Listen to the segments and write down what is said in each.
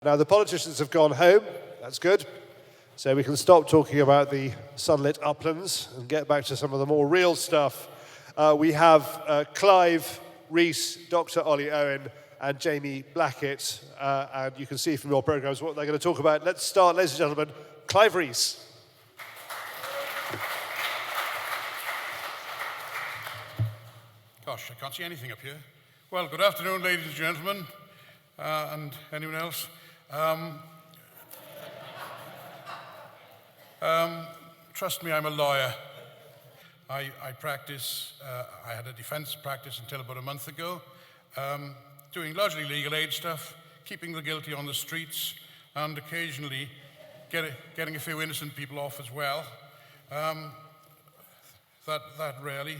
Now, the politicians have gone home. That's good. So we can stop talking about the sunlit uplands and get back to some of the more real stuff. We have Clive Rees, Dr. Olly Owen, and Jamie Blackett. And you can see from your programmes what they're going to talk about. Let's start, ladies and gentlemen, Clive Rees. Gosh, I can't see anything up here. Well, good afternoon, ladies and gentlemen, and anyone else. Trust me, I'm a lawyer. I practice, I had a defence practice until about a month ago, doing largely legal aid stuff, keeping the guilty on the streets, and occasionally getting a few innocent people off as well. That rarely.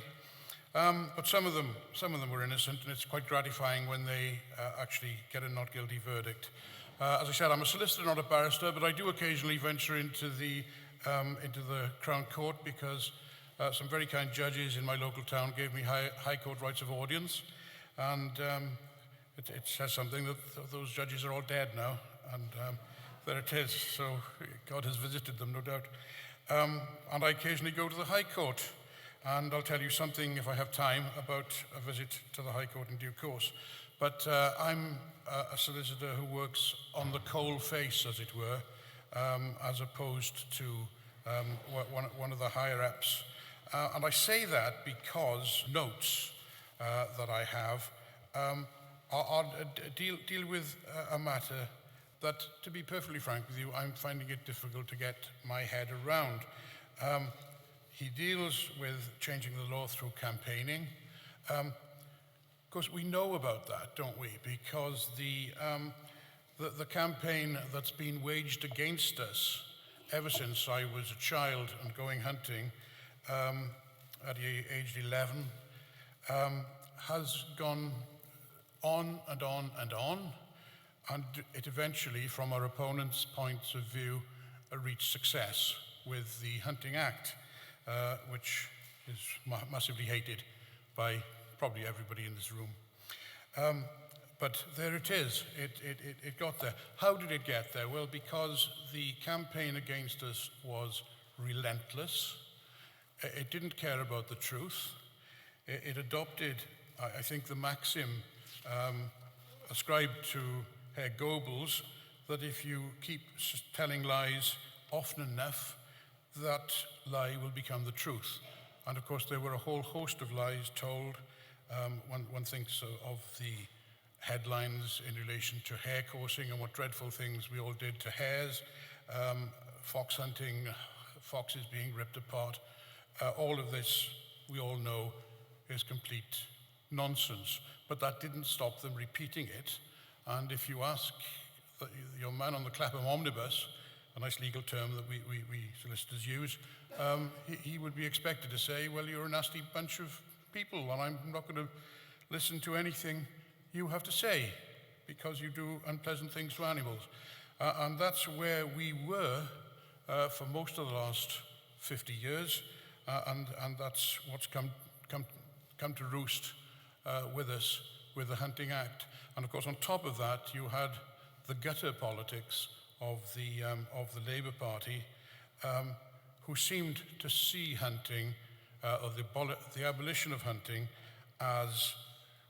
But some of them were innocent, and it's quite gratifying when they actually get a not guilty verdict. As I said, I'm a solicitor, not a barrister, but I do occasionally venture into the Crown Court because some very kind judges in my local town gave me High Court rights of audience, and it says something that those judges are all dead now, and there it is. So God has visited them, no doubt. And I occasionally go to the High Court. And I'll tell you something, if I have time, about a visit to the High Court in due course. But I'm a solicitor who works on the coal face, as it were, as opposed to one of the higher-ups. And I say that because notes that I have deal with a matter that, to be perfectly frank with you, I'm finding it difficult to get my head around. He deals with changing the law through campaigning. Of course, we know about that, don't we? Because the campaign that's been waged against us ever since I was a child and going hunting at age 11 has gone on and on and on, and it eventually, from our opponents' points of view, reached success with the Hunting Act. Which is massively hated by probably everybody in this room. But there it is, it got there. How did it get there? Well, because the campaign against us was relentless. It didn't care about the truth. It adopted, I think, the maxim ascribed to Herr Goebbels, that if you keep telling lies often enough, that lie will become the truth. And of course, there were a whole host of lies told. One thinks of the headlines in relation to hare coursing and what dreadful things we all did to hares, fox hunting, foxes being ripped apart. All of this, we all know, is complete nonsense. But that didn't stop them repeating it. And if you ask your man on the Clapham omnibus, a nice legal term that we solicitors use, he would be expected to say, well, you're a nasty bunch of people, and I'm not going to listen to anything you have to say, because you do unpleasant things to animals. And that's where we were for most of the last 50 years, and that's what's come to roost with us with the Hunting Act. And of course, on top of that, you had the gutter politics of the Labour Party, who seemed to see hunting, or the abolition of hunting, as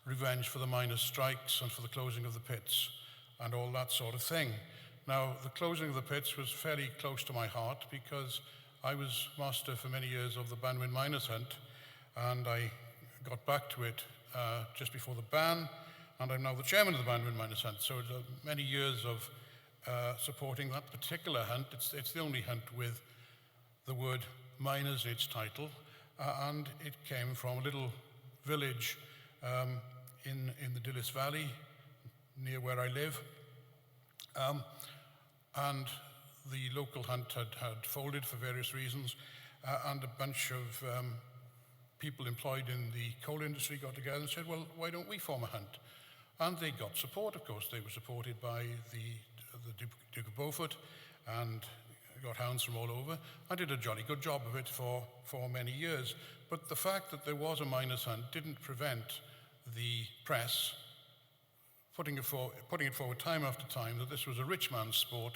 revenge for the miners' strikes and for the closing of the pits and all that sort of thing. Now, the closing of the pits was fairly close to my heart because I was master for many years of the Banwin Miners' Hunt, and I got back to it just before the ban, and I'm now the chairman of the Banwin Miners' Hunt. So many years of supporting that particular hunt. It's the only hunt with the word miners in its title, and it came from a little village in the Dillis Valley, near where I live. And the local hunt had folded for various reasons, and a bunch of people employed in the coal industry got together and said, well, why don't we form a hunt? And they got support, of course. They were supported by the Duke of Beaufort, and got hounds from all over. I did a jolly good job of it for many years. But the fact that there was a miners' hunt didn't prevent the press putting it forward time after time that this was a rich man's sport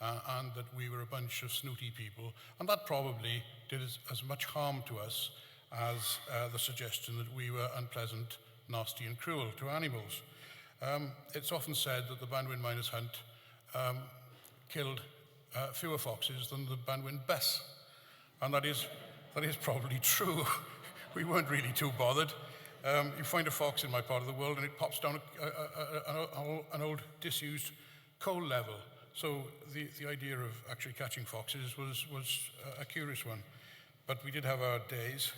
and that we were a bunch of snooty people. And that probably did as much harm to us as the suggestion that we were unpleasant, nasty and cruel to animals. It's often said that the Banwin Miners Hunt killed fewer foxes than the Banwin Bess. And that is probably true. We weren't really too bothered. You find a fox in my part of the world and it pops down an old disused coal level. So the idea of actually catching foxes was a curious one. But we did have our days.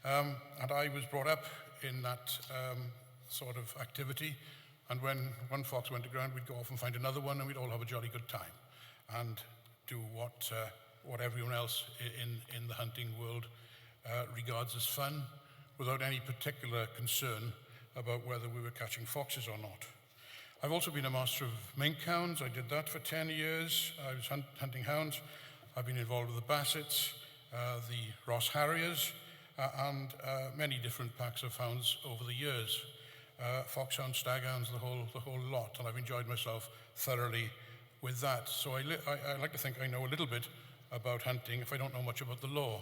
And I was brought up in that sort of activity. And when one fox went to ground, we'd go off and find another one and we'd all have a jolly good time and do what everyone else in the hunting world regards as fun, without any particular concern about whether we were catching foxes or not. I've also been a master of mink hounds. I did that for 10 years. I was hunting hounds. I've been involved with the Bassets, the Ross Harriers, and many different packs of hounds over the years. Foxhounds, staghounds, the whole lot, and I've enjoyed myself thoroughly with that. So I like to think I know a little bit about hunting if I don't know much about the law.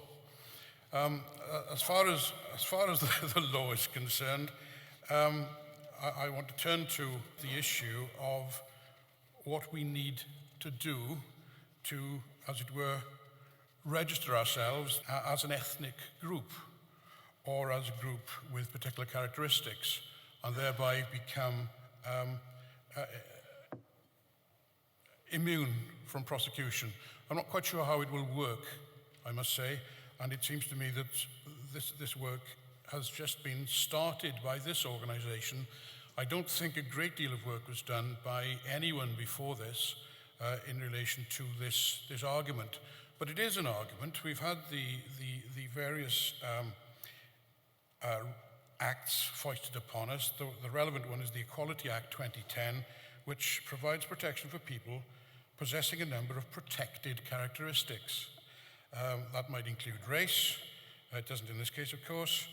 As far as the law is concerned, I want to turn to the issue of what we need to do to, as it were, register ourselves as an ethnic group or as a group with particular characteristics, and thereby become immune from prosecution. I'm not quite sure how it will work, I must say, and it seems to me that this work has just been started by this organisation. I don't think a great deal of work was done by anyone before this in relation to this argument. But it is an argument. We've had the various acts foisted upon us. The relevant one is the Equality Act 2010, which provides protection for people possessing a number of protected characteristics. That might include race, it doesn't in this case, of course,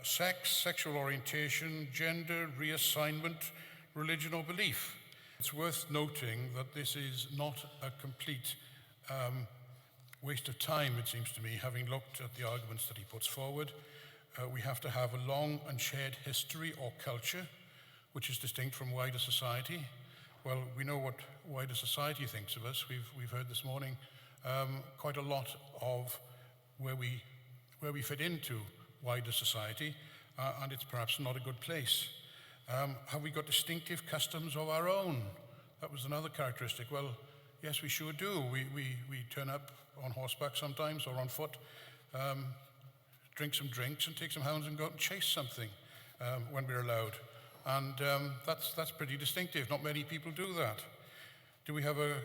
sex, sexual orientation, gender, reassignment, religion or belief. It's worth noting that this is not a complete waste of time, it seems to me, having looked at the arguments that he puts forward. We have to have a long and shared history or culture, which is distinct from wider society. Well, we know what wider society thinks of us. We've heard this morning quite a lot of where we fit into wider society, and it's perhaps not a good place. Have we got distinctive customs of our own? That was another characteristic. Well, yes, we sure do. We turn up on horseback sometimes or on foot, drink some drinks and take some hounds and go out and chase something when we're allowed. And that's pretty distinctive. Not many people do that. Do we have a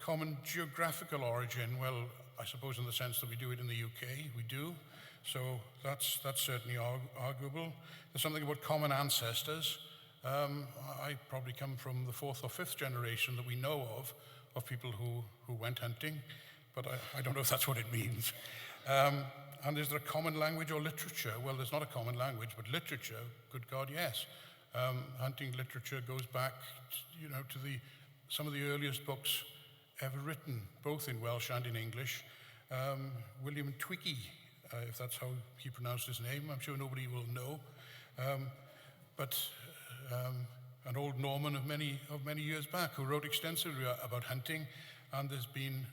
common geographical origin? Well, I suppose in the sense that we do it in the UK, we do. So that's certainly arguable. There's something about common ancestors. I probably come from the 4th or 5th generation that we know of people who went hunting, but I don't know if that's what it means. And is there a common language or literature? Well, there's not a common language, but literature, good God, yes. Hunting literature goes back, to some of the earliest books ever written, both in Welsh and in English. William Twiggy, if that's how he pronounced his name, I'm sure nobody will know. But an old Norman of many years back who wrote extensively about hunting, and there's been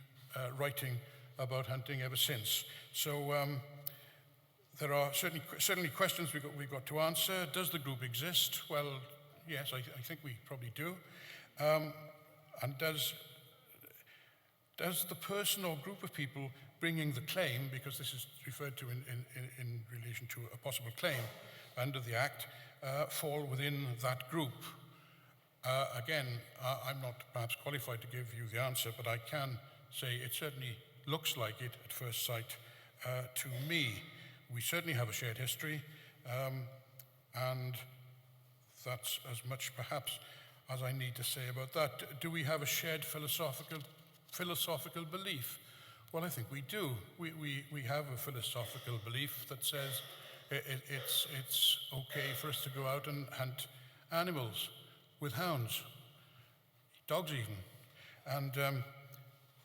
writing about hunting ever since. So there are certainly questions we've got to answer. Does the group exist? Well, yes, I think we probably do. And does the person or group of people bringing the claim, because this is referred to in relation to a possible claim under the Act, fall within that group? Again, I'm not perhaps qualified to give you the answer, but I can say it certainly looks like it at first sight to me. We certainly have a shared history, and that's as much perhaps as I need to say about that. Do we have a shared philosophical belief? Well, I think we do. We have a philosophical belief that says it's okay for us to go out and hunt animals. with hounds, dogs even. And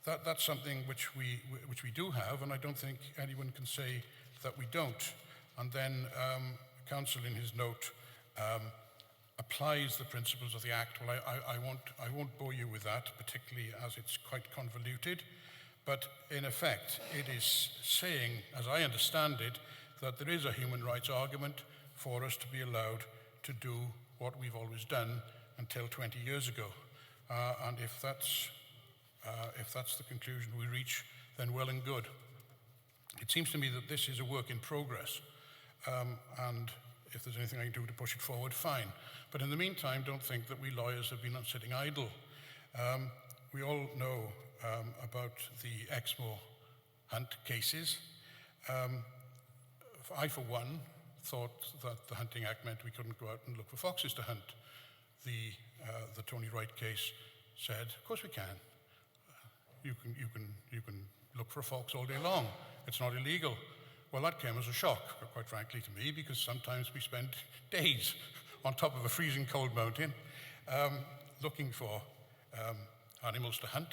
that's something which we do have, and I don't think anyone can say that we don't. And then Council in his note applies the principles of the Act. Well, I won't bore you with that, particularly as it's quite convoluted. But in effect, it is saying, as I understand it, that there is a human rights argument for us to be allowed to do what we've always done until 20 years ago. And if that's the conclusion we reach, then well and good. It seems to me that this is a work in progress, and if there's anything I can do to push it forward, fine. But in the meantime, don't think that we lawyers have been sitting idle. We all know about the Exmoor hunt cases. I, for one, thought that the Hunting Act meant we couldn't go out and look for foxes to hunt. The Tony Wright case said, of course we can. You can look for a fox all day long. It's not illegal. Well, that came as a shock, quite frankly, to me, because sometimes we spend days on top of a freezing cold mountain looking for animals to hunt,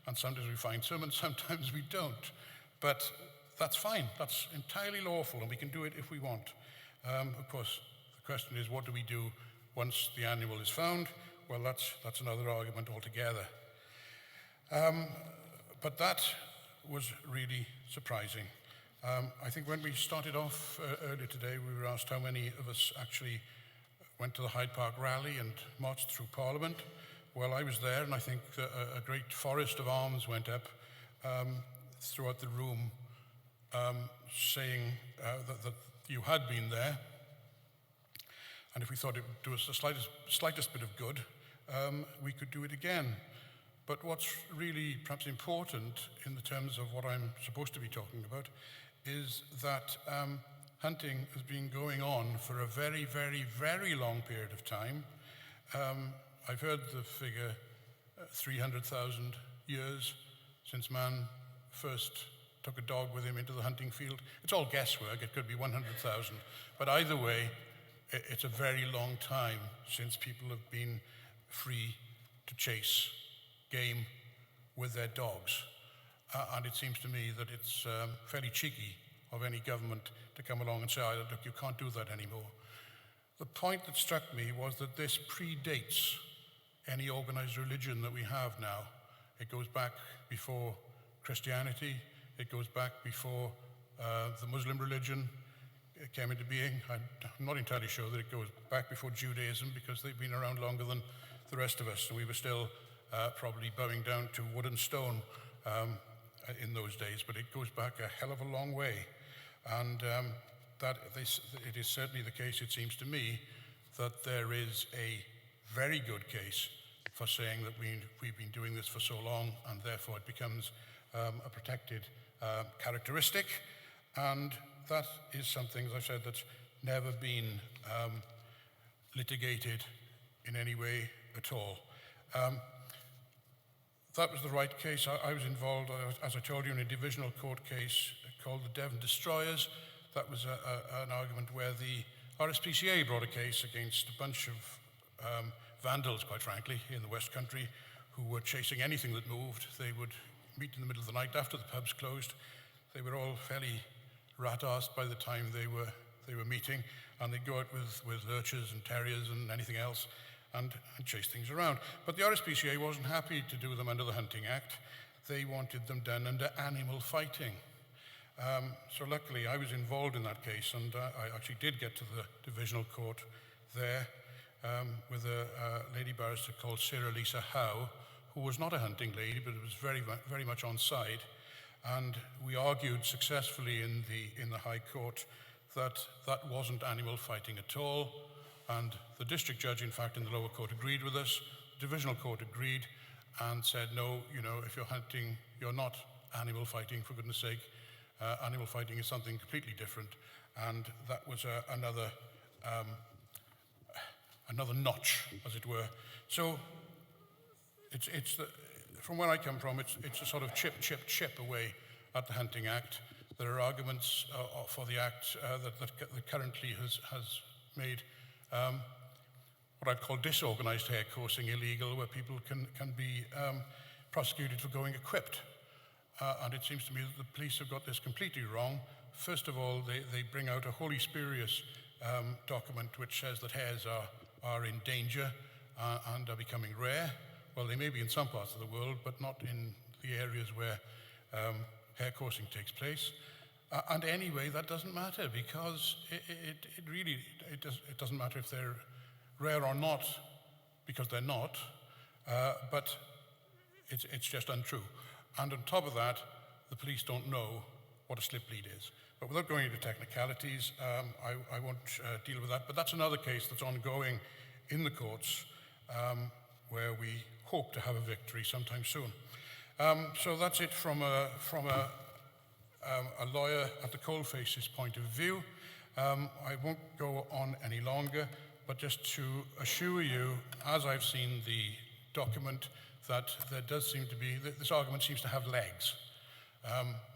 and sometimes we find some and sometimes we don't. But that's fine. That's entirely lawful, and we can do it if we want. Of course, the question is, what do we do once the animal is found? Well, that's another argument altogether. But that was really surprising. I think when we started off earlier today, we were asked how many of us actually went to the Hyde Park rally and marched through Parliament. Well, I was there, and I think a great forest of arms went up throughout the room, saying that you had been there, and if we thought it would do us the slightest bit of good, we could do it again. But what's really perhaps important in the terms of what I'm supposed to be talking about is that hunting has been going on for a very, very, very long period of time. I've heard the figure 300,000 years since man first took a dog with him into the hunting field. It's all guesswork. It could be 100,000. But either way, it's a very long time since people have been free to chase game with their dogs. And it seems to me that it's fairly cheeky of any government to come along and say, oh, look, you can't do that anymore. The point that struck me was that this predates any organized religion that we have now. It goes back before Christianity. It goes back before the Muslim religion came into being. I'm not entirely sure that it goes back before Judaism, because they've been around longer than the rest of us, and we were still probably bowing down to wood and stone in those days, but it goes back a hell of a long way. And it is certainly the case, it seems to me, that there is a very good case for saying that we've been doing this for so long, and therefore it becomes a protected characteristic. And that is something, as I've said, that's never been litigated in any way at all. That was the right case. I was involved, as I told you, in a divisional court case called the Devon Destroyers. That was an argument where the RSPCA brought a case against a bunch of vandals, quite frankly, in the West Country, who were chasing anything that moved. They would meet in the middle of the night after the pubs closed. They were all fairly rat-arsed by the time they were meeting, and they'd go out with lurchers and terriers and anything else and chase things around. But the RSPCA wasn't happy to do them under the Hunting Act. They wanted them done under animal fighting. So luckily I was involved in that case, and I actually did get to the divisional court there with a lady barrister called Sarah Lisa Howe, who was not a hunting lady, but was very, very much on side. And we argued successfully in the High Court that that wasn't animal fighting at all. And the district judge, in fact, in the lower court agreed with us. The divisional court agreed and said, no, if you're hunting, you're not animal fighting, for goodness sake. Animal fighting is something completely different. And that was another notch, as it were. So from where I come from, it's a sort of chip away at the Hunting Act. There are arguments for the Act that currently has made what I'd call disorganized hair coursing illegal, where people can be prosecuted for going equipped. And it seems to me that the police have got this completely wrong. First of all, they bring out a wholly spurious document which says that hares are in danger and are becoming rare. Well, they may be in some parts of the world, but not in the areas where hair coursing takes place. And anyway, that doesn't matter, because it doesn't matter if they're rare or not, because they're not, but it's just untrue. And on top of that, the police don't know what a slip lead is. But without going into technicalities, I won't deal with that. But that's another case that's ongoing in the courts, where we hope to have a victory sometime soon. So that's it from a lawyer at the coalface's point of view. I won't go on any longer, but just to assure you, as I've seen the document, that there does seem to be, this argument seems to have legs.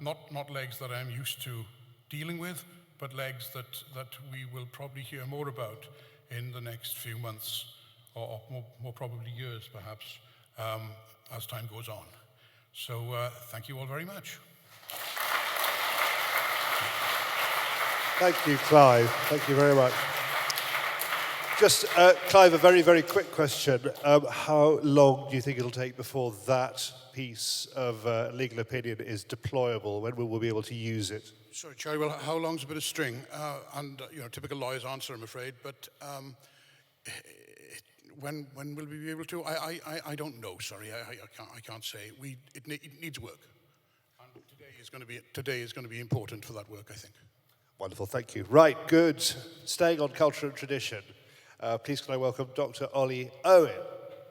Not legs that I'm used to dealing with, but legs that we will probably hear more about in the next few months, or more probably years, perhaps, as time goes on. So thank you all very much. Thank you, Clive. Thank you very much. Just, Clive, a very, very quick question. How long do you think it'll take before that piece of legal opinion is deployable? When will we be able to use it? Sorry, Charlie, well, how long's a bit of string? Typical lawyer's answer, I'm afraid, but when will we be able to? I don't know, sorry, I can't say. It needs work. And today is going to be important for that work, I think. Wonderful, thank you. Right, good. Staying on culture and tradition, please can I welcome Dr. Olly Owen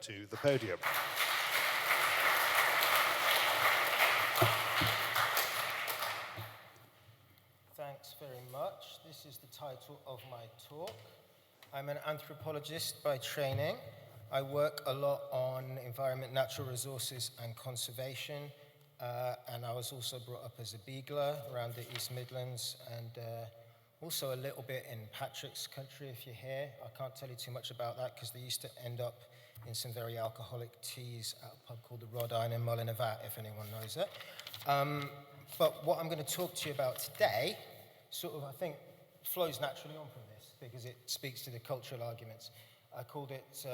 to the podium. Thanks very much. This is the title of my talk. I'm an anthropologist by training. I work a lot on environment, natural resources, and conservation. And I was also brought up as a beagler around the East Midlands, and also a little bit in Patrick's country, if you're here. I can't tell you too much about that, because they used to end up in some very alcoholic teas at a pub called the Rod Iron in Mullinavat, if anyone knows it. But what I'm going to talk to you about today sort of, I think, flows naturally on from this, because it speaks to the cultural arguments. I called it,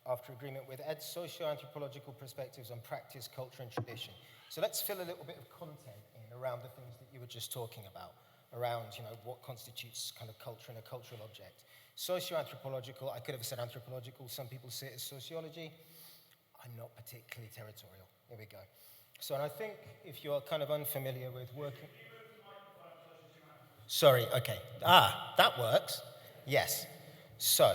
after agreement with Ed, Socio-Anthropological Perspectives on Practice, Culture and Tradition. So let's fill a little bit of content in around the things that you were just talking about, around what constitutes kind of culture and a cultural object. Socio-anthropological, I could have said anthropological, some people see it as sociology. I'm not particularly territorial. Here we go. So, and I think if you're kind of unfamiliar with working... Sorry, okay. That works. Yes. So,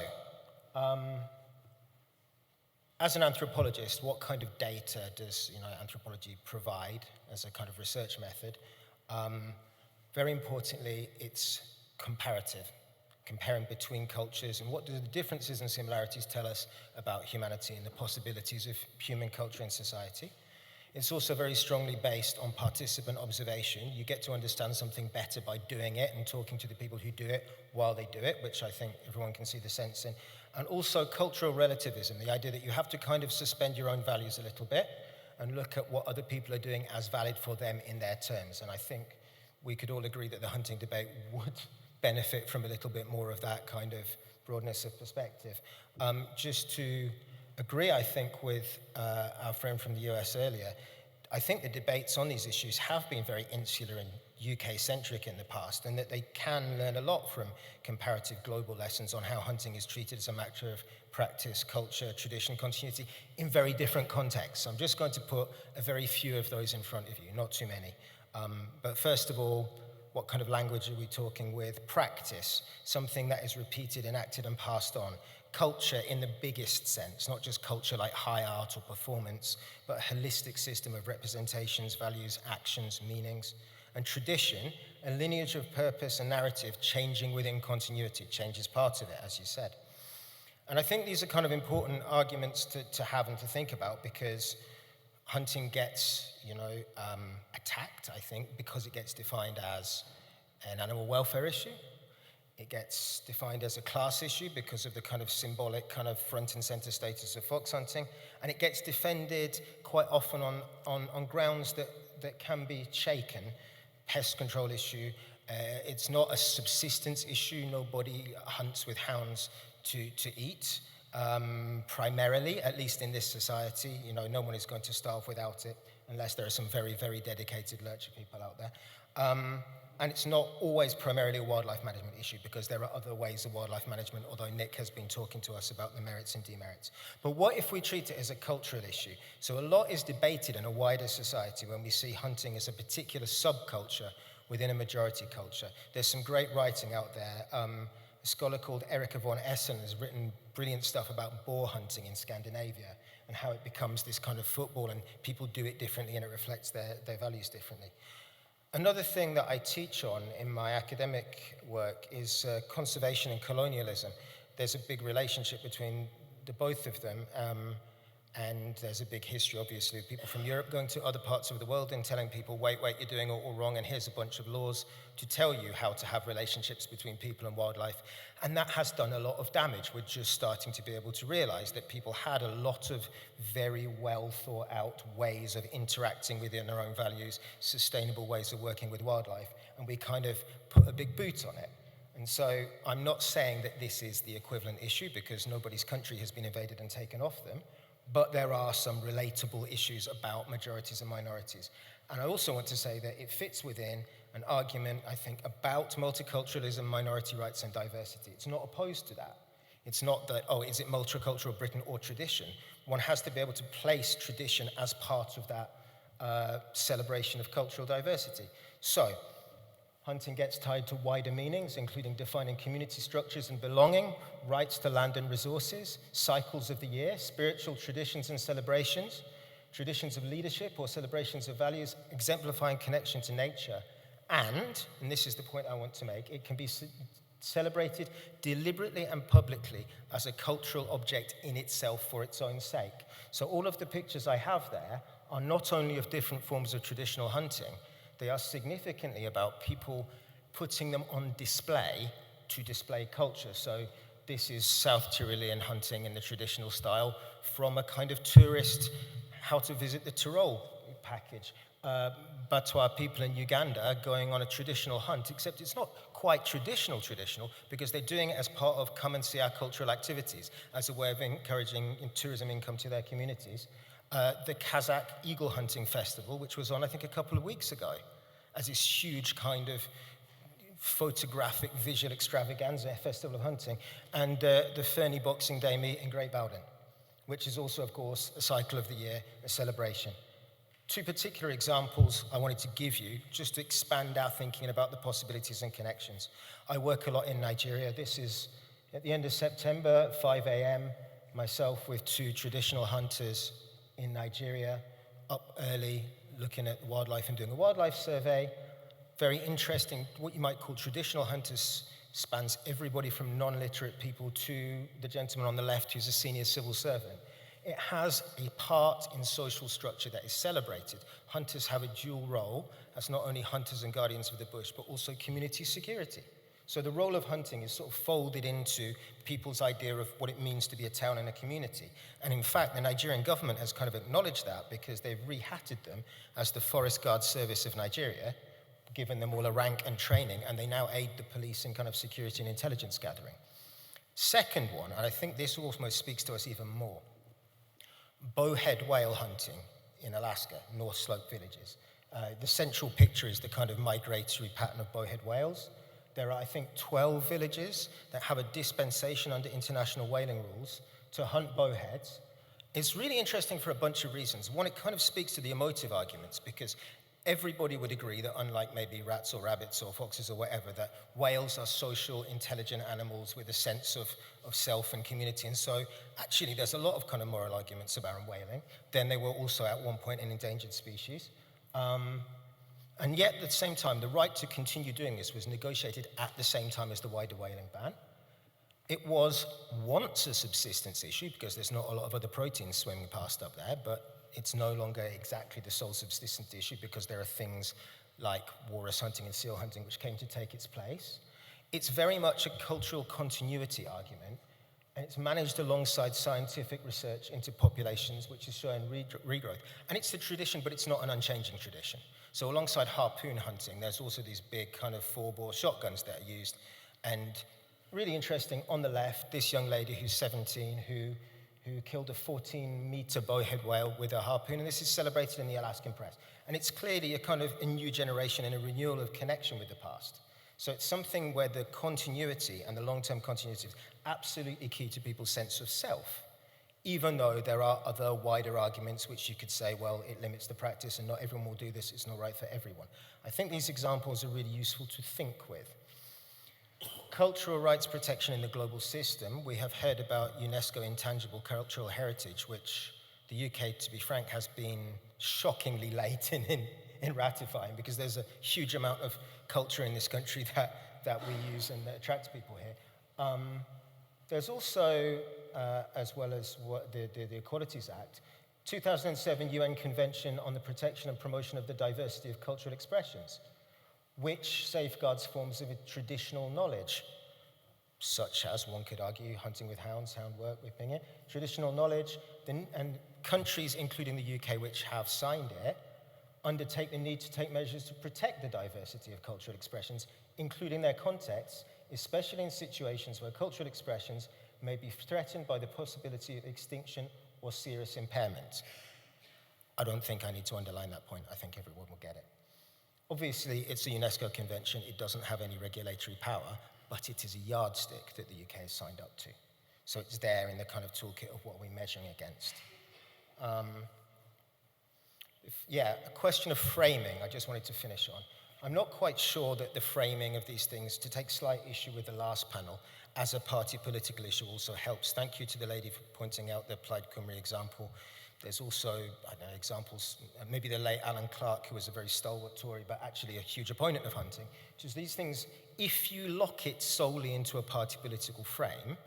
as an anthropologist, what kind of data does anthropology provide as a kind of research method? Very importantly, it's comparative, comparing between cultures, and what do the differences and similarities tell us about humanity and the possibilities of human culture and society. It's also very strongly based on participant observation. You get to understand something better by doing it and talking to the people who do it while they do it, which I think everyone can see the sense in. And also cultural relativism, the idea that you have to kind of suspend your own values a little bit and look at what other people are doing as valid for them in their terms. And I think we could all agree that the hunting debate would benefit from a little bit more of that kind of broadness of perspective. Just to agree, I think, with our friend from the US earlier, I think the debates on these issues have been very insular and UK-centric in the past, and that they can learn a lot from comparative global lessons on how hunting is treated as a matter of practice, culture, tradition, continuity, in very different contexts. I'm just going to put a very few of those in front of you, not too many. But first of all, what kind of language are we talking with? Practice, something that is repeated, enacted, and passed on. Culture in the biggest sense, not just culture like high art or performance, but a holistic system of representations, values, actions, meanings. And tradition, a lineage of purpose and narrative changing within continuity. Change is part of it, as you said. And I think these are kind of important arguments to have and to think about, because hunting gets, attacked, I think, because it gets defined as an animal welfare issue. It gets defined as a class issue because of the kind of symbolic kind of front and center status of fox hunting. And it gets defended quite often on grounds that can be shaken. Pest control issue. It's not a subsistence issue. Nobody hunts with hounds to eat. Primarily, at least in this society, no one is going to starve without it, unless there are some very, very dedicated lurcher people out there. And it's not always primarily a wildlife management issue, because there are other ways of wildlife management, although Nick has been talking to us about the merits and demerits. But what if we treat it as a cultural issue? So a lot is debated in a wider society when we see hunting as a particular subculture within a majority culture. There's some great writing out there. A scholar called Erika von Essen has written brilliant stuff about boar hunting in Scandinavia and how it becomes this kind of football, and people do it differently and it reflects their values differently. Another thing that I teach on in my academic work is conservation and colonialism. There's a big relationship between the both of them, and there's a big history, obviously, of people from Europe going to other parts of the world and telling people, wait, you're doing it all wrong, and here's a bunch of laws to tell you how to have relationships between people and wildlife. And that has done a lot of damage. We're just starting to be able to realize that people had a lot of very well thought out ways of interacting within their own values, sustainable ways of working with wildlife, and we kind of put a big boot on it. And so I'm not saying that this is the equivalent issue, because nobody's country has been invaded and taken off them, but there are some relatable issues about majorities and minorities. And I also want to say that it fits within an argument, I think, about multiculturalism, minority rights, and diversity. It's not opposed to that. It's not that, is it multicultural Britain or tradition? One has to be able to place tradition as part of that celebration of cultural diversity. So, hunting gets tied to wider meanings, including defining community structures and belonging, rights to land and resources, cycles of the year, spiritual traditions and celebrations, traditions of leadership or celebrations of values, exemplifying connection to nature, and this is the point I want to make, it can be celebrated deliberately and publicly as a cultural object in itself for its own sake. So all of the pictures I have there are not only of different forms of traditional hunting, they are significantly about people putting them on display to display culture. So this is South Tyrolean hunting in the traditional style from a kind of tourist, how to visit the Tyrol package. Batwa people in Uganda going on a traditional hunt, except it's not quite traditional, because they're doing it as part of come and see our cultural activities, as a way of encouraging tourism income to their communities. The Kazakh Eagle Hunting Festival, which was on, I think, a couple of weeks ago, as this huge kind of photographic visual extravaganza festival of hunting, and the Fernie Boxing Day meet in Great Bowden, which is also, of course, a cycle of the year, a celebration. Two particular examples I wanted to give you, just to expand our thinking about the possibilities and connections. I work a lot in Nigeria. This is at the end of September, 5 a.m., myself with two traditional hunters in Nigeria, up early, looking at wildlife and doing a wildlife survey. Very interesting, what you might call traditional hunters spans everybody from non-literate people to the gentleman on the left who's a senior civil servant. It has a part in social structure that is celebrated. Hunters have a dual role as not only hunters and guardians of the bush, but also community security. So the role of hunting is sort of folded into people's idea of what it means to be a town and a community. And in fact, the Nigerian government has kind of acknowledged that, because they've rehatted them as the Forest Guard Service of Nigeria, given them all a rank and training, and they now aid the police in kind of security and intelligence gathering. Second one, and I think this almost speaks to us even more, bowhead whale hunting in Alaska, North Slope villages. The central picture is the kind of migratory pattern of bowhead whales. There are, I think, 12 villages that have a dispensation under international whaling rules to hunt bowheads. It's really interesting for a bunch of reasons. One, it kind of speaks to the emotive arguments, because everybody would agree that unlike maybe rats or rabbits or foxes or whatever, that whales are social, intelligent animals with a sense of self and community. And so actually there's a lot of kind of moral arguments about whaling. Then they were also at one point an endangered species. And yet, at the same time, the right to continue doing this was negotiated at the same time as the wider whaling ban. It was once a subsistence issue, because there's not a lot of other proteins swimming past up there, but it's no longer exactly the sole subsistence issue, because there are things like walrus hunting and seal hunting which came to take its place. It's very much a cultural continuity argument, and it's managed alongside scientific research into populations, which is showing regrowth. And it's a tradition, but it's not an unchanging tradition. So alongside harpoon hunting, there's also these big kind of 4-bore shotguns that are used. And really interesting, on the left, this young lady who's 17, who killed a 14-meter bowhead whale with a harpoon, and this is celebrated in the Alaskan press. And it's clearly a kind of a new generation and a renewal of connection with the past. So it's something where the continuity and the long-term continuity is absolutely key to people's sense of self, even though there are other wider arguments which you could say, well, it limits the practice and not everyone will do this, it's not right for everyone. I think these examples are really useful to think with. Cultural rights protection in the global system, we have heard about UNESCO Intangible Cultural Heritage, which the UK, to be frank, has been shockingly late in ratifying, because there's a huge amount of culture in this country that we use and that attracts people here. There's also, as well as what the Equalities Act, 2007 UN Convention on the Protection and Promotion of the Diversity of Cultural Expressions, which safeguards forms of traditional knowledge, such as, one could argue, hunting with hounds, hound work, whipping it, traditional knowledge, and countries, including the UK, which have signed it, undertake the need to take measures to protect the diversity of cultural expressions, including their contexts, especially in situations where cultural expressions may be threatened by the possibility of extinction or serious impairment. I don't think I need to underline that point. I think everyone will get it. Obviously, it's a UNESCO convention. It doesn't have any regulatory power, but it is a yardstick that the UK has signed up to. So it's there in the kind of toolkit of what we're measuring against. A question of framing, I just wanted to finish on. I'm not quite sure that the framing of these things, to take slight issue with the last panel, as a party political issue also helps. Thank you to the lady for pointing out the Plaid Cymru example. There's also, examples, maybe the late Alan Clark, who was a very stalwart Tory, but actually a huge opponent of hunting. Just these things, if you lock it solely into a party political frame,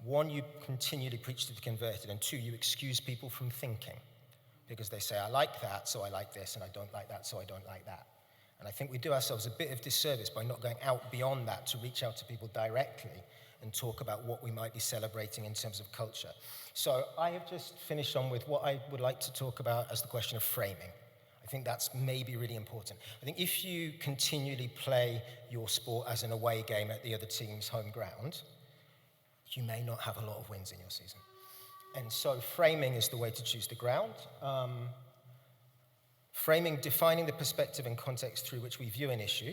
one, you continually preach to the converted, and two, you excuse people from thinking. Because they say, I like that, so I like this, and I don't like that, so I don't like that. And I think we do ourselves a bit of disservice by not going out beyond that to reach out to people directly and talk about what we might be celebrating in terms of culture. So I have just finished on with what I would like to talk about as the question of framing. I think that's maybe really important. I think if you continually play your sport as an away game at the other team's home ground, you may not have a lot of wins in your season. And so framing is the way to choose the ground. Framing, defining the perspective and context through which we view an issue.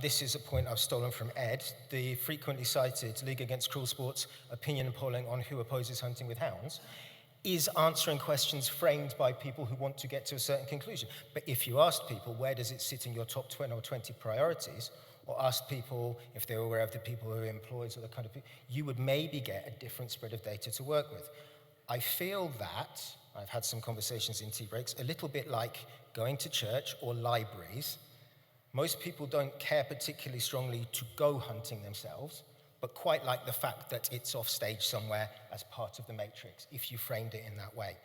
This is a point I've stolen from Ed. The frequently cited League Against Cruel Sports opinion polling on who opposes hunting with hounds is answering questions framed by people who want to get to a certain conclusion. But if you asked people, where does it sit in your top 20 or 20 priorities, or asked people if they're aware of the people who employs or the kind of people, you would maybe get a different spread of data to work with. I feel that, I've had some conversations in tea breaks, a little bit like going to church or libraries. Most people don't care particularly strongly to go hunting themselves, but quite like the fact that it's off stage somewhere as part of the matrix, if you framed it in that way,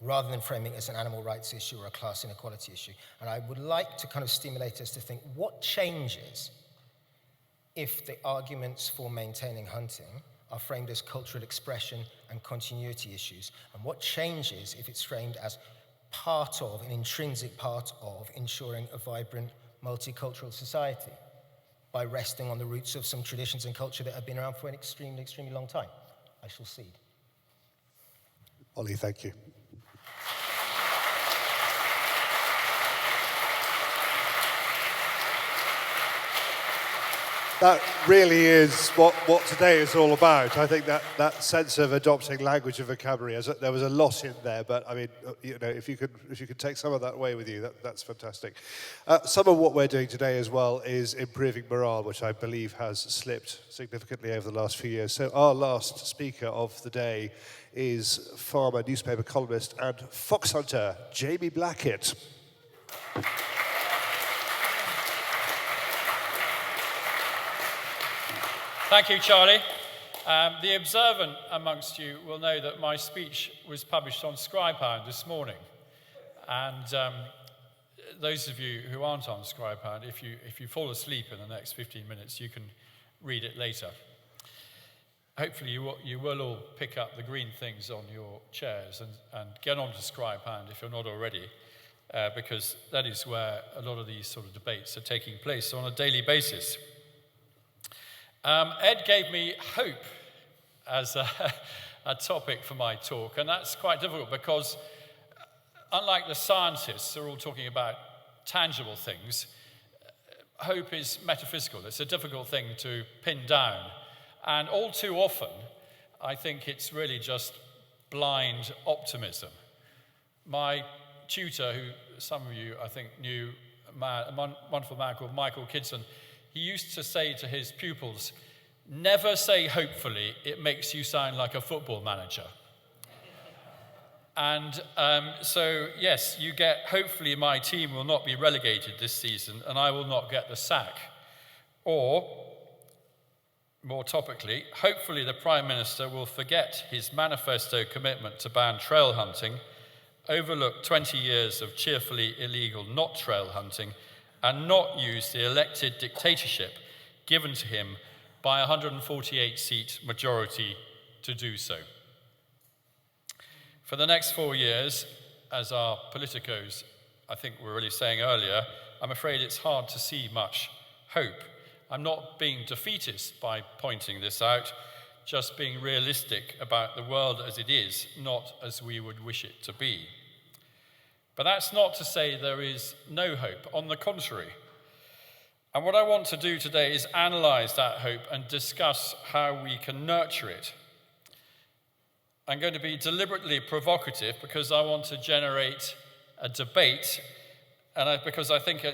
rather than framing it as an animal rights issue or a class inequality issue. And I would like to kind of stimulate us to think, what changes if the arguments for maintaining hunting are framed as cultural expression and continuity issues? And what changes if it's framed as part of, an intrinsic part of, ensuring a vibrant multicultural society by resting on the roots of some traditions and culture that have been around for an extremely, extremely long time? I shall cede. Olly, thank you. That really is what today is all about. I think that sense of adopting language and vocabulary, there was a lot in there, but I mean, if you could take some of that away with you, that's fantastic. Some of what we're doing today as well is improving morale, which I believe has slipped significantly over the last few years. So our last speaker of the day is farmer, newspaper columnist, and fox hunter, Jamie Blackett. Thank you, Charlie. The observant amongst you will know that my speech was published on Scribehound this morning. And those of you who aren't on Scribehound, if you fall asleep in the next 15 minutes, you can read it later. Hopefully you will all pick up the green things on your chairs and get onto ScribeHound if you're not already, because that is where a lot of these sort of debates are taking place on a daily basis. Ed gave me hope as a topic for my talk, and that's quite difficult because unlike the scientists who are all talking about tangible things, hope is metaphysical. It's a difficult thing to pin down, and all too often I think it's really just blind optimism. My tutor, who some of you I think knew, a wonderful man called Michael Kidson, he used to say to his pupils, "Never say hopefully, it makes you sound like a football manager." And so, yes, you get, hopefully my team will not be relegated this season and I will not get the sack. Or, more topically, hopefully the Prime Minister will forget his manifesto commitment to ban trail hunting, overlook 20 years of cheerfully illegal not trail hunting, and not use the elected dictatorship given to him by a 148-seat majority to do so. For the next 4 years, as our politicos, I think were really saying earlier, I'm afraid it's hard to see much hope. I'm not being defeatist by pointing this out, just being realistic about the world as it is, not as we would wish it to be. But that's not to say there is no hope, on the contrary. And what I want to do today is analyse that hope and discuss how we can nurture it. I'm going to be deliberately provocative because I want to generate a debate, and because I think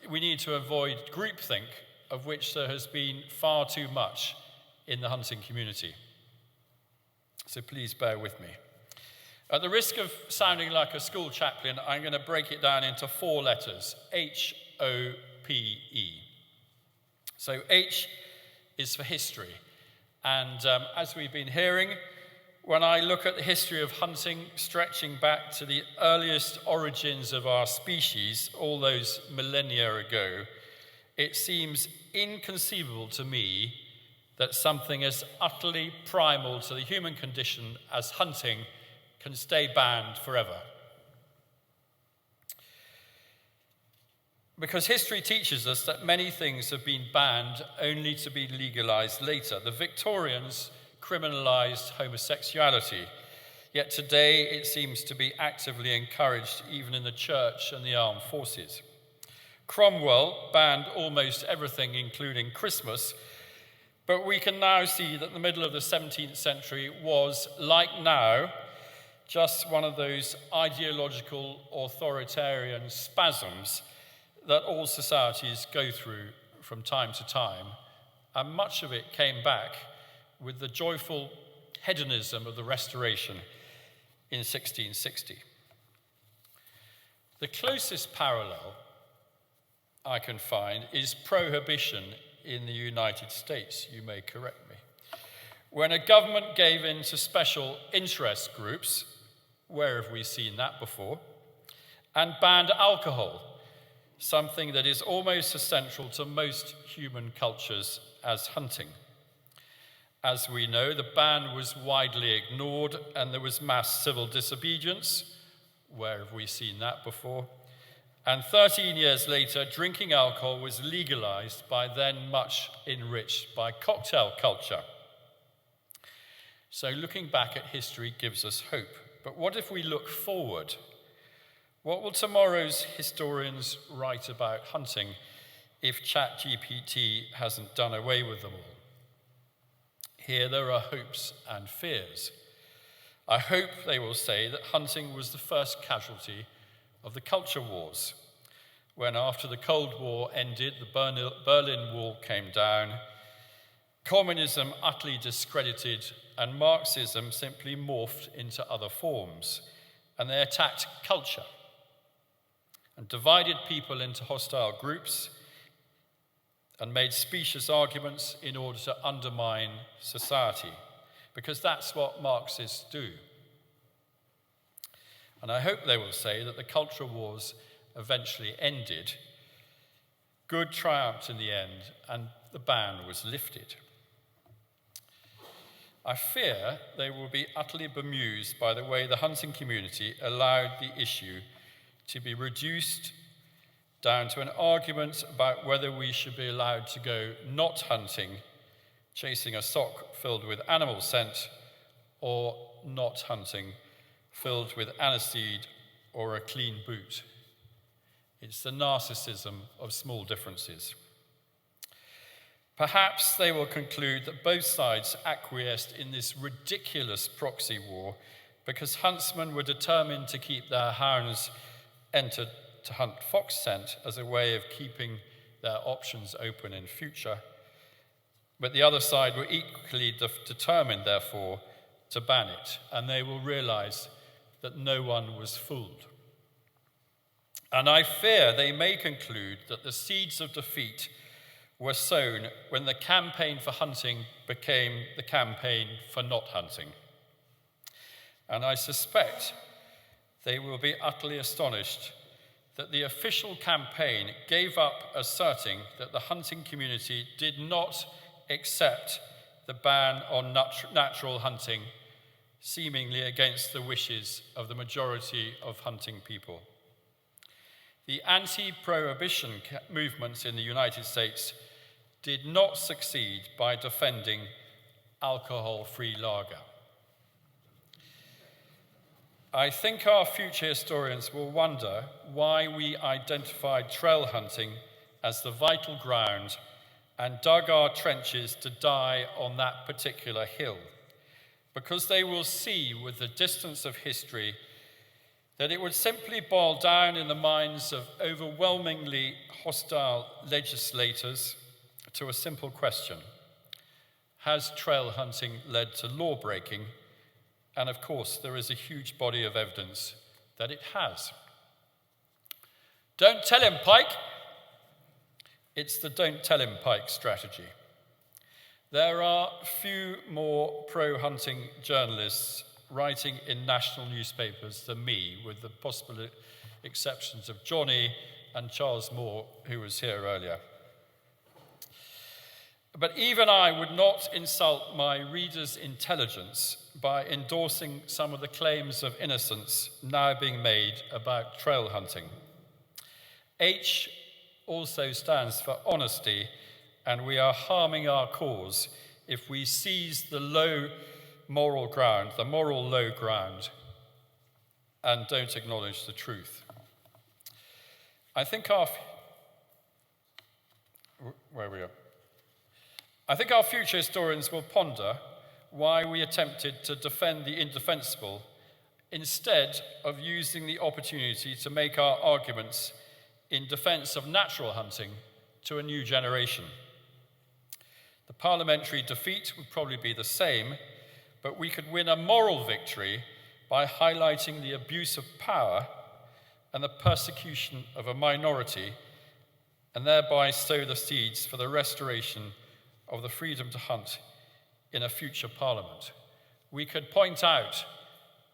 we need to avoid groupthink, of which there has been far too much in the hunting community. So please bear with me. At the risk of sounding like a school chaplain, I'm going to break it down into 4 letters, H-O-P-E. So H is for history. And as we've been hearing, when I look at the history of hunting stretching back to the earliest origins of our species, all those millennia ago, it seems inconceivable to me that something as utterly primal to the human condition as hunting can stay banned forever. Because history teaches us that many things have been banned only to be legalized later. The Victorians criminalized homosexuality, yet today it seems to be actively encouraged even in the church and the armed forces. Cromwell banned almost everything, including Christmas, but we can now see that the middle of the 17th century was, like now, just one of those ideological authoritarian spasms that all societies go through from time to time, and much of it came back with the joyful hedonism of the Restoration in 1660. The closest parallel I can find is prohibition in the United States. You may correct me. When a government gave in to special interest groups, where have we seen that before, and banned alcohol, something that is almost as central to most human cultures as hunting. As we know, the ban was widely ignored and there was mass civil disobedience. Where have we seen that before? And 13 years later, drinking alcohol was legalized, by then much enriched by cocktail culture. So looking back at history gives us hope. But what if we look forward? What will tomorrow's historians write about hunting if ChatGPT hasn't done away with them all? Here there are hopes and fears. I hope they will say that hunting was the first casualty of the culture wars, when after the Cold War ended, the Berlin Wall came down, communism utterly discredited, and Marxism simply morphed into other forms, and they attacked culture and divided people into hostile groups and made specious arguments in order to undermine society, because that's what Marxists do. And I hope they will say that the culture wars eventually ended, good triumphed in the end, and the ban was lifted. I fear they will be utterly bemused by the way the hunting community allowed the issue to be reduced down to an argument about whether we should be allowed to go not hunting, chasing a sock filled with animal scent, or not hunting, filled with aniseed or a clean boot. It's the narcissism of small differences. Perhaps they will conclude that both sides acquiesced in this ridiculous proxy war because huntsmen were determined to keep their hounds entered to hunt fox scent as a way of keeping their options open in future. But the other side were equally determined, therefore, to ban it, and they will realize that no one was fooled. And I fear they may conclude that the seeds of defeat were sown when the campaign for hunting became the campaign for not hunting. And I suspect they will be utterly astonished that the official campaign gave up asserting that the hunting community did not accept the ban on natural hunting, seemingly against the wishes of the majority of hunting people. The anti-prohibition movements in the United States did not succeed by defending alcohol-free lager. I think our future historians will wonder why we identified trail hunting as the vital ground and dug our trenches to die on that particular hill, because they will see with the distance of history that it would simply boil down in the minds of overwhelmingly hostile legislators to a simple question: has trail hunting led to law breaking? And of course, there is a huge body of evidence that it has. Don't tell him, Pike. It's the don't tell him, Pike strategy. There are few more pro-hunting journalists writing in national newspapers than me, with the possible exceptions of Johnny and Charles Moore, who was here earlier. But even I would not insult my readers' intelligence by endorsing some of the claims of innocence now being made about trail hunting. H also stands for honesty, and we are harming our cause if we seize the low moral ground, the moral low ground, and don't acknowledge the truth. I think our future historians will ponder why we attempted to defend the indefensible instead of using the opportunity to make our arguments in defense of natural hunting to a new generation. The parliamentary defeat would probably be the same, but we could win a moral victory by highlighting the abuse of power and the persecution of a minority, and thereby sow the seeds for the restoration of the freedom to hunt in a future parliament. We could point out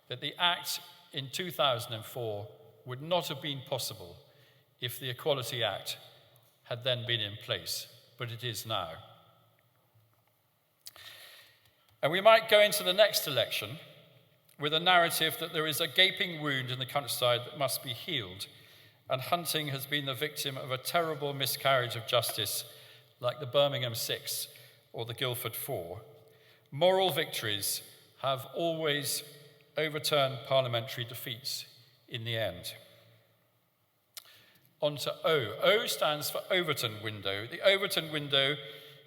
that the Act in 2004 would not have been possible if the Equality Act had then been in place, but it is now. And we might go into the next election with a narrative that there is a gaping wound in the countryside that must be healed, and hunting has been the victim of a terrible miscarriage of justice like the Birmingham 6 or the Guildford 4. Moral victories have always overturned parliamentary defeats in the end. On to O. O stands for Overton window. The Overton window,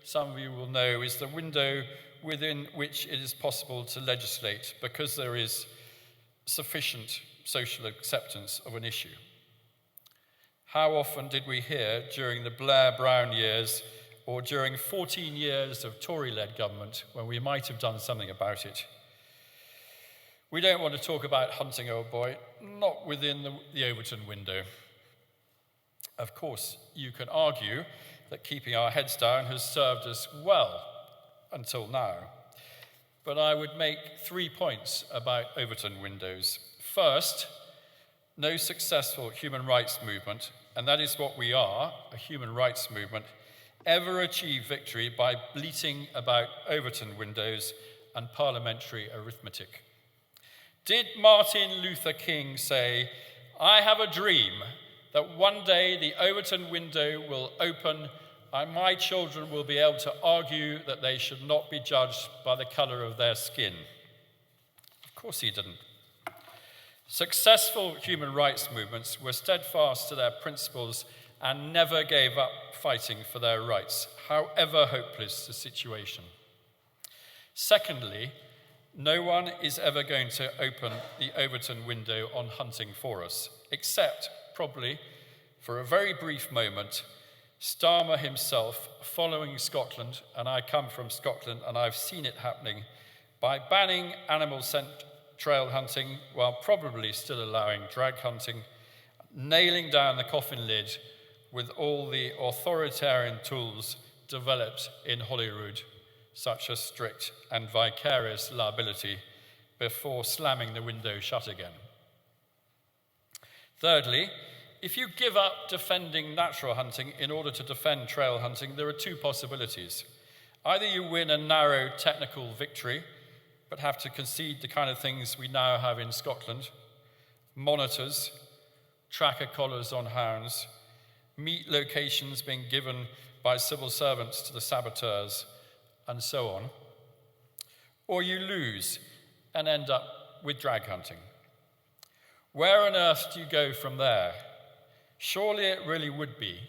some of you will know, is the window within which it is possible to legislate because there is sufficient social acceptance of an issue. How often did we hear during the Blair-Brown years or during 14 years of Tory-led government when we might have done something about it? We don't want to talk about hunting, old boy, not within the Overton window. Of course, you can argue that keeping our heads down has served us well until now. But I would make 3 points about Overton windows. First, no successful human rights movement, and that is what we are, a human rights movement, ever achieve victory by bleating about Overton windows and parliamentary arithmetic? Did Martin Luther King say, "I have a dream that one day the Overton window will open and my children will be able to argue that they should not be judged by the colour of their skin"? Of course he didn't. Successful human rights movements were steadfast to their principles and never gave up fighting for their rights, however hopeless the situation. Secondly, no one is ever going to open the Overton window on hunting for us, except, probably, for a very brief moment, Starmer himself, following Scotland, and I come from Scotland and I've seen it happening, by banning animal scent trail hunting while probably still allowing drag hunting, nailing down the coffin lid with all the authoritarian tools developed in Holyrood, such as strict and vicarious liability, before slamming the window shut again. Thirdly, if you give up defending natural hunting in order to defend trail hunting, there are two possibilities. Either you win a narrow technical victory, but have to concede the kind of things we now have in Scotland: monitors, tracker collars on hounds, meat locations being given by civil servants to the saboteurs, and so on. Or you lose and end up with drag hunting. Where on earth do you go from there? Surely it really would be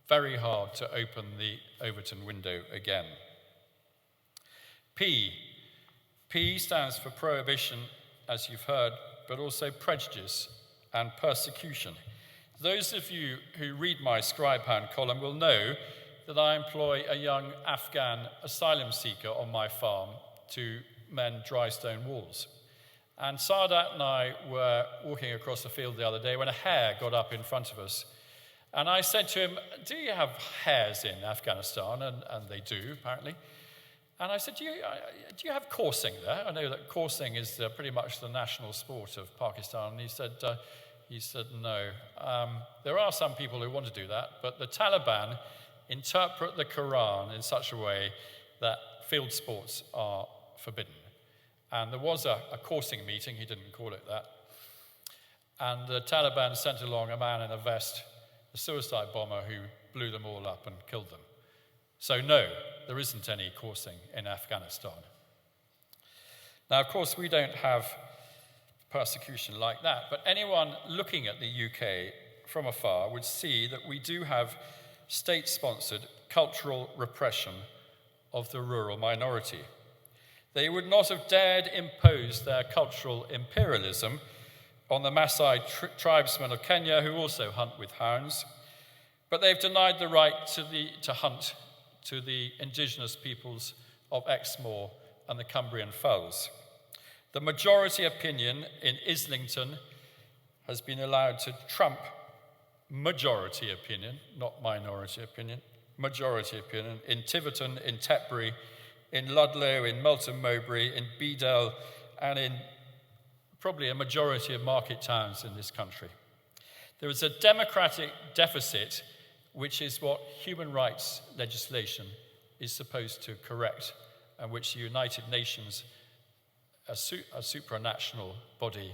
very hard to open the Overton window again. P stands for prohibition, as you've heard, but also prejudice and persecution. Those of you who read my Scribehound column will know that I employ a young Afghan asylum seeker on my farm to mend dry stone walls. And Sadat and I were walking across the field the other day when a hare got up in front of us. And I said to him, "Do you have hares in Afghanistan?" And they do, apparently. And I said, do you have coursing there? I know that coursing is pretty much the national sport of Pakistan. And he said, no. There are some people who want to do that, but the Taliban interpret the Quran in such a way that field sports are forbidden. And there was a coursing meeting, he didn't call it that. And the Taliban sent along a man in a vest, a suicide bomber who blew them all up and killed them. So no, there isn't any coursing in Afghanistan. Now, of course, we don't have persecution like that, but anyone looking at the UK from afar would see that we do have state-sponsored cultural repression of the rural minority. They would not have dared impose their cultural imperialism on the Maasai tribesmen of Kenya, who also hunt with hounds, but they've denied the right to hunt to the indigenous peoples of Exmoor and the Cumbrian Fells. The majority opinion in Islington has been allowed to trump majority opinion, not minority opinion, majority opinion, in Tiverton, in Tetbury, in Ludlow, in Melton Mowbray, in Bedale, and in probably a majority of market towns in this country. There is a democratic deficit, which is what human rights legislation is supposed to correct, and which the United Nations, a supranational body,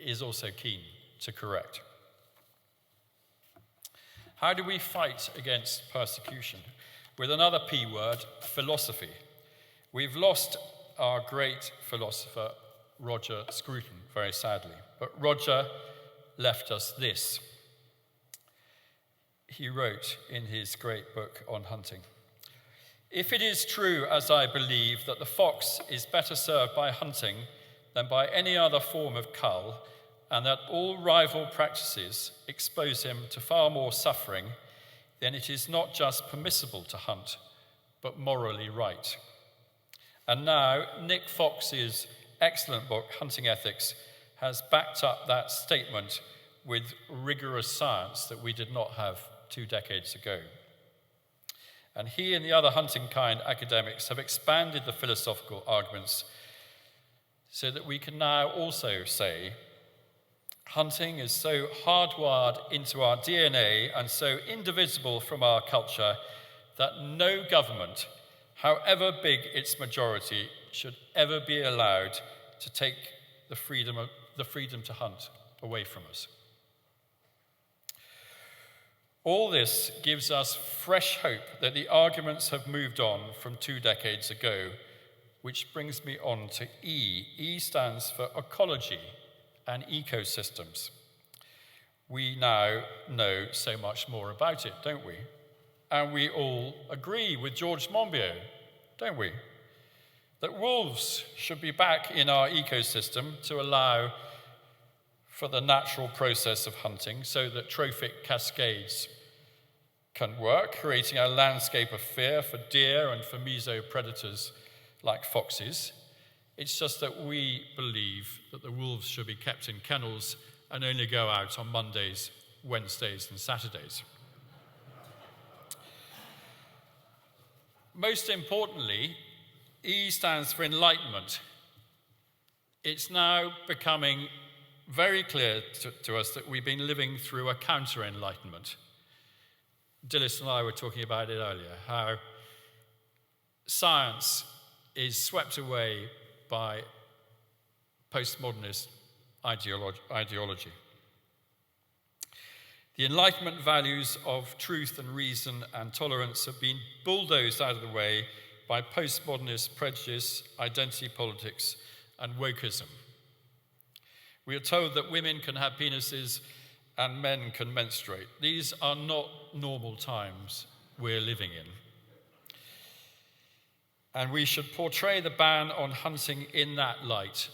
is also keen to correct. How do we fight against persecution? With another P word, philosophy. We've lost our great philosopher, Roger Scruton, very sadly. But Roger left us this. He wrote in his great book on hunting, "If it is true, as I believe, that the fox is better served by hunting than by any other form of cull, and that all rival practices expose him to far more suffering, then it is not just permissible to hunt, but morally right." And now, Nick Fox's excellent book, Hunting Ethics, has backed up that statement with rigorous science that we did not have 2 decades ago. And he and the other hunting kind academics have expanded the philosophical arguments so that we can now also say hunting is so hardwired into our DNA and so indivisible from our culture that no government, however big its majority, should ever be allowed to take the freedom to hunt away from us. All this gives us fresh hope that the arguments have moved on from 2 decades ago, which brings me on to E. E stands for ecology and ecosystems. We now know so much more about it, don't we? And we all agree with George Monbiot, don't we? That wolves should be back in our ecosystem to allow for the natural process of hunting so that trophic cascades can work, creating a landscape of fear for deer and for mesopredators like foxes. It's just that we believe that the wolves should be kept in kennels and only go out on Mondays, Wednesdays, and Saturdays. Most importantly, E stands for enlightenment. It's now becoming very clear to us that we've been living through a counter-enlightenment. Dilys and I were talking about it earlier, how science is swept away by postmodernist ideology. The Enlightenment values of truth and reason and tolerance have been bulldozed out of the way by postmodernist prejudice, identity politics, and wokeism. We are told that women can have penises and men can menstruate. These are not normal times we're living in. And we should portray the ban on hunting in that light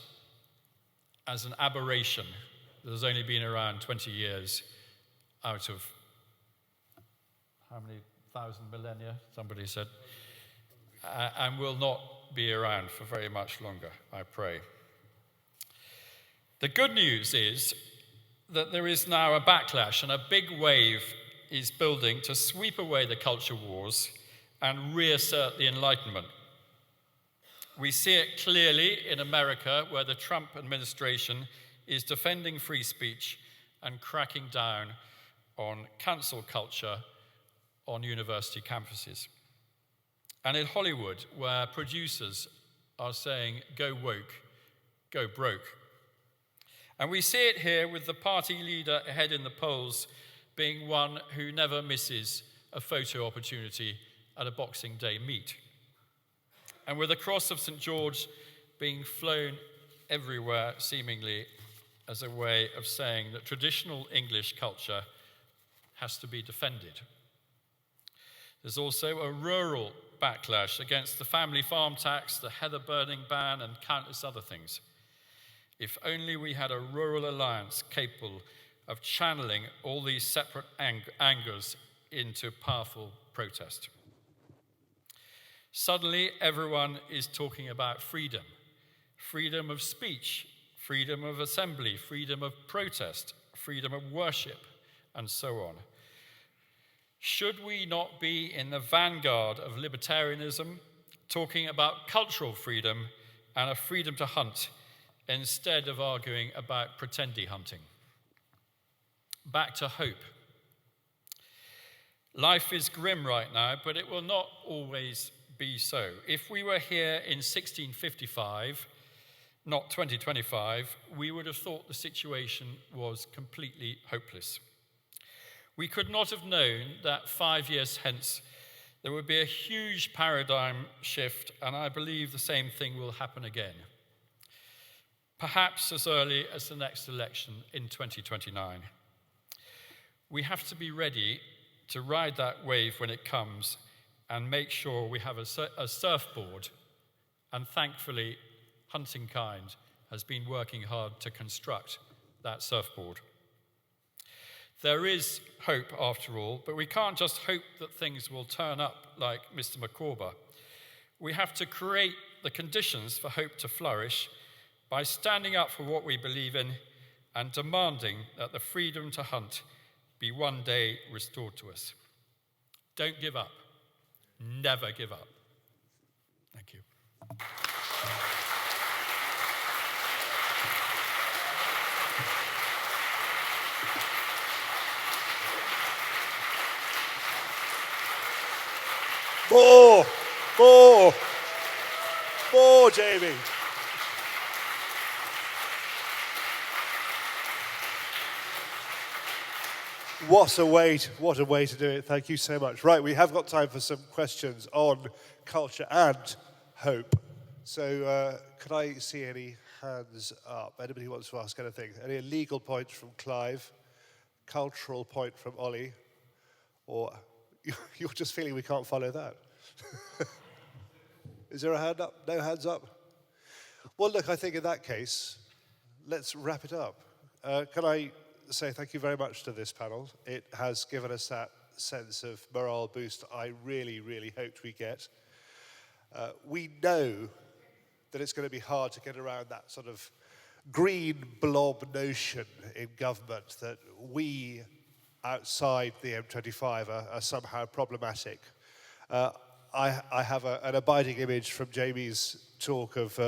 as an aberration that has only been around 20 years out of how many thousand millennia, somebody said, and will not be around for very much longer, I pray. The good news is that there is now a backlash and a big wave is building to sweep away the culture wars and reassert the Enlightenment. We see it clearly in America, where the Trump administration is defending free speech and cracking down on cancel culture on university campuses. And in Hollywood, where producers are saying, go woke, go broke. And we see it here with the party leader ahead in the polls being one who never misses a photo opportunity at a Boxing Day meet. And with the cross of St. George being flown everywhere, seemingly as a way of saying that traditional English culture has to be defended. There's also a rural backlash against the family farm tax, the heather burning ban, and countless other things. If only we had a rural alliance capable of channeling all these separate angers into powerful protest. Suddenly, everyone is talking about freedom. Freedom of speech, freedom of assembly, freedom of protest, freedom of worship, and so on. Should we not be in the vanguard of libertarianism, talking about cultural freedom and a freedom to hunt, instead of arguing about pretendy hunting? Back to hope. Life is grim right now, but it will not always be so. If we were here in 1655, not 2025, we would have thought the situation was completely hopeless. We could not have known that 5 years hence there would be a huge paradigm shift, and I believe the same thing will happen again. Perhaps as early as the next election in 2029. We have to be ready to ride that wave when it comes and make sure we have a surfboard. And thankfully, Hunting Kind has been working hard to construct that surfboard. There is hope after all, but we can't just hope that things will turn up like Mr. McCorber. We have to create the conditions for hope to flourish by standing up for what we believe in and demanding that the freedom to hunt be one day restored to us. Don't give up. Never give up. Thank you. More! More! More, Jamie! What a way to do it. Thank you so much. Right, we have got time for some questions on culture and hope. So could I see any hands up? Anybody who wants to ask anything? Any legal points from Clive? Cultural point from Olly? Or you're just feeling we can't follow that? Is there a hand up? No hands up? Well, look, I think in that case, let's wrap it up. Can I say thank you very much to this panel. It has given us that sense of morale boost I really, really hoped we get. We know that it's going to be hard to get around that sort of green blob notion in government that we outside the M25 are somehow problematic. I have an abiding image from Jamie's talk of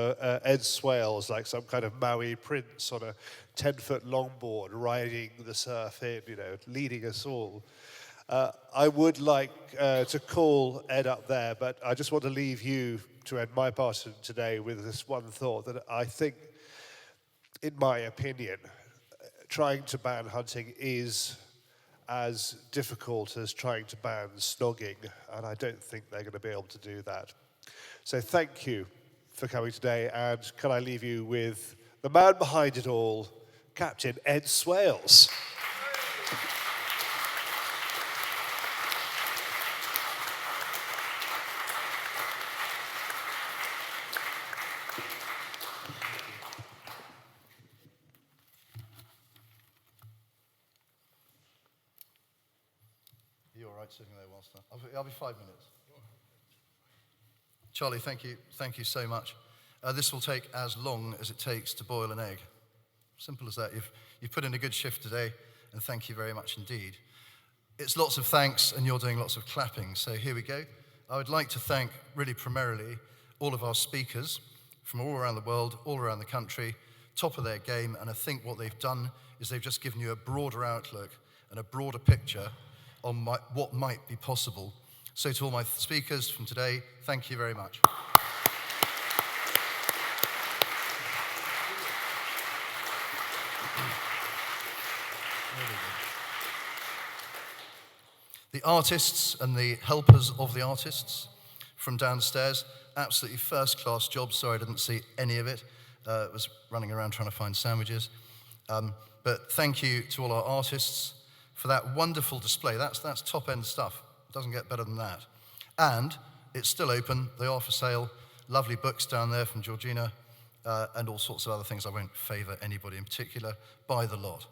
Ed Swales, like some kind of Maui prince on a 10-foot longboard, riding the surf in, leading us all. I would like to call Ed up there, but I just want to leave you to end my part of today with this one thought that I think, in my opinion, trying to ban hunting is as difficult as trying to ban snogging, and I don't think they're going to be able to do that. So thank you for coming today, and can I leave you with the man behind it all, Captain Ed Swales. You're all right sitting there whilst I'll be 5 minutes. Charlie, thank you so much. This will take as long as it takes to boil an egg. Simple as that. You've put in a good shift today, and thank you very much indeed. It's lots of thanks, and you're doing lots of clapping, so here we go. I would like to thank, really primarily, all of our speakers from all around the world, all around the country, top of their game, and I think what they've done is they've just given you a broader outlook and a broader picture on what might be possible. So to all my speakers from today, thank you very much. The artists and the helpers of the artists from downstairs, absolutely first-class job. Sorry I didn't see any of it. I was running around trying to find sandwiches. But thank you to all our artists for that wonderful display. That's top-end stuff. It doesn't get better than that. And it's still open. They are for sale. Lovely books down there from Georgina and all sorts of other things. I won't favour anybody in particular. Buy the lot.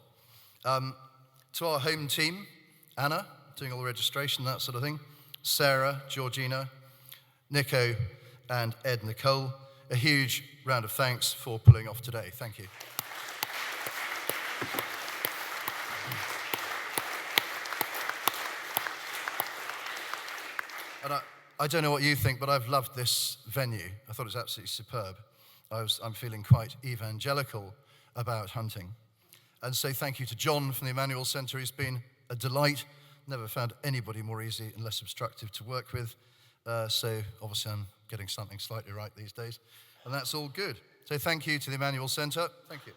To our home team, Anna, doing all the registration, that sort of thing. Sarah, Georgina, Nico, and Ed Nicole. A huge round of thanks for pulling off today. Thank you. And I don't know what you think, but I've loved this venue. I thought it was absolutely superb. I'm feeling quite evangelical about hunting. And so thank you to John from the Emmanuel Centre. He's been a delight. Never found anybody more easy and less obstructive to work with. So obviously I'm getting something slightly right these days. And that's all good. So thank you to the Emmanuel Centre. Thank you.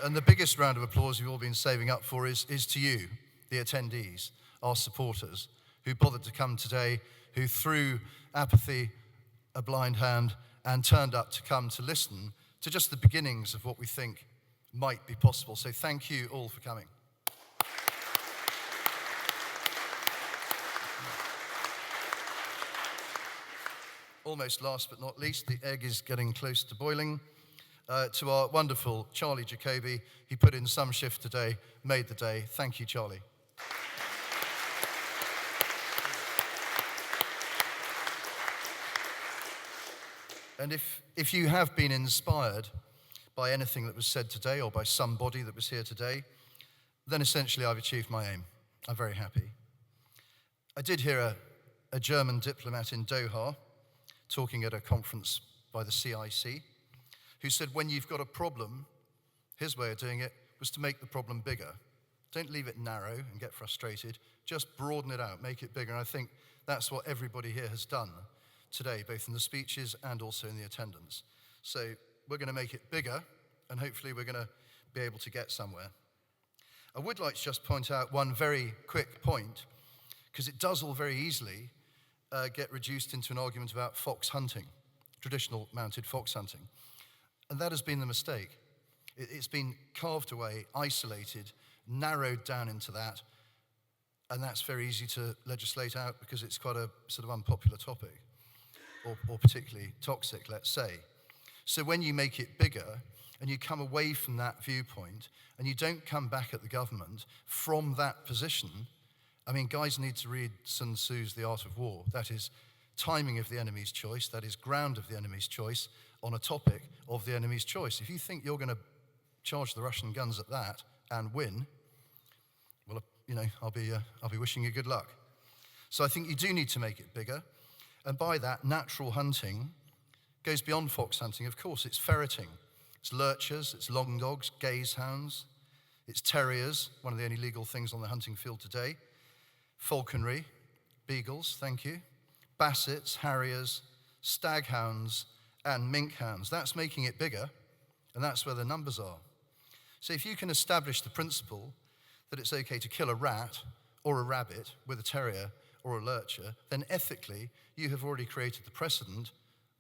And the biggest round of applause you've all been saving up for is to you, the attendees, our supporters, who bothered to come today, who threw apathy a blind hand and turned up to come to listen to just the beginnings of what we think might be possible. So thank you all for coming. Almost last but not least, the egg is getting close to boiling. To our wonderful Charlie Jacobi, he put in some shift today, made the day. Thank you, Charlie. And if you have been inspired by anything that was said today or by somebody that was here today, then essentially I've achieved my aim. I'm very happy. I did hear a German diplomat in Doha talking at a conference by the CIC, who said when you've got a problem, his way of doing it was to make the problem bigger. Don't leave it narrow and get frustrated. Just broaden it out, make it bigger. And I think that's what everybody here has done today, both in the speeches and also in the attendance. So we're going to make it bigger, and hopefully we're going to be able to get somewhere. I would like to just point out one very quick point, because it does all very easily get reduced into an argument about fox hunting, traditional mounted fox hunting. And that has been the mistake. It's been carved away, isolated, narrowed down into that, and that's very easy to legislate out because it's quite a sort of unpopular topic, or particularly toxic, let's say. So when you make it bigger, and you come away from that viewpoint, and you don't come back at the government from that position, I mean, guys need to read Sun Tzu's The Art of War. That is timing of the enemy's choice, that is ground of the enemy's choice on a topic of the enemy's choice. If you think you're going to charge the Russian guns at that and win, well, you know, I'll be wishing you good luck. So I think you do need to make it bigger, and by that, natural hunting goes beyond fox hunting. Of course, it's ferreting, it's lurchers, it's long dogs, gaze hounds, it's terriers, one of the only legal things on the hunting field today, falconry, beagles, thank you, bassets, harriers, staghounds, and mink hounds. That's making it bigger, and that's where the numbers are. So if you can establish the principle that it's okay to kill a rat or a rabbit with a terrier or a lurcher, then ethically you have already created the precedent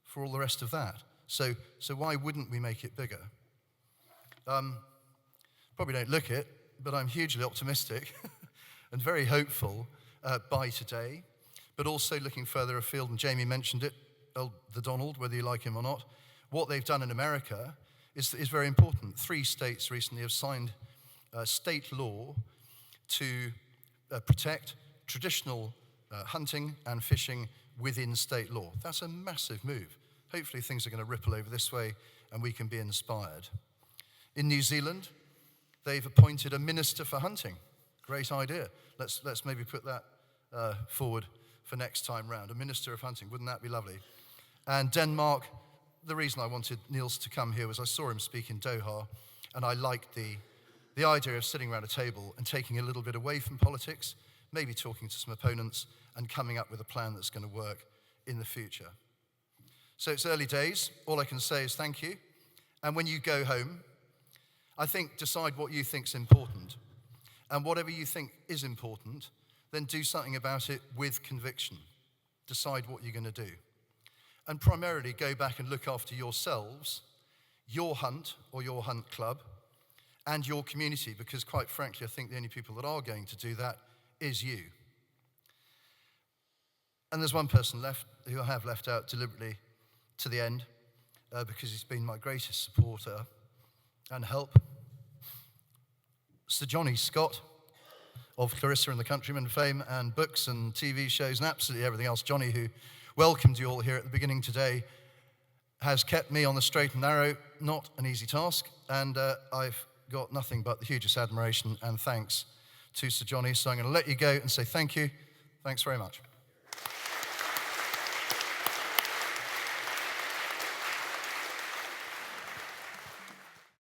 for all the rest of that. So why wouldn't we make it bigger? Probably don't look it, but I'm hugely optimistic and very hopeful by today, but also looking further afield, and Jamie mentioned it, the Donald, whether you like him or not. What they've done in America is very important. 3 states recently have signed state law to protect traditional hunting and fishing within state law. That's a massive move. Hopefully things are going to ripple over this way and we can be inspired. In New Zealand, they've appointed a minister for hunting. Great idea. Let's maybe put that forward for next time round. A minister of hunting, wouldn't that be lovely? And Denmark, the reason I wanted Niels to come here was I saw him speak in Doha, and I liked the idea of sitting around a table and taking a little bit away from politics, maybe talking to some opponents and coming up with a plan that's going to work in the future. So it's early days. All I can say is thank you. And when you go home, I think decide what you think's important. And whatever you think is important, then do something about it with conviction. Decide what you're going to do. And primarily go back and look after yourselves, your hunt or your hunt club, and your community, because quite frankly, I think the only people that are going to do that is you. And there's one person left who I have left out deliberately to the end because he's been my greatest supporter and help. Sir Johnny Scott of Clarissa and the Countryman fame and books and TV shows and absolutely everything else. Johnny, who welcomed you all here at the beginning today, has kept me on the straight and narrow, not an easy task, and I've got nothing but the hugest admiration and thanks to Sir Johnny. So I'm going to let you go and say thank you. Thanks very much.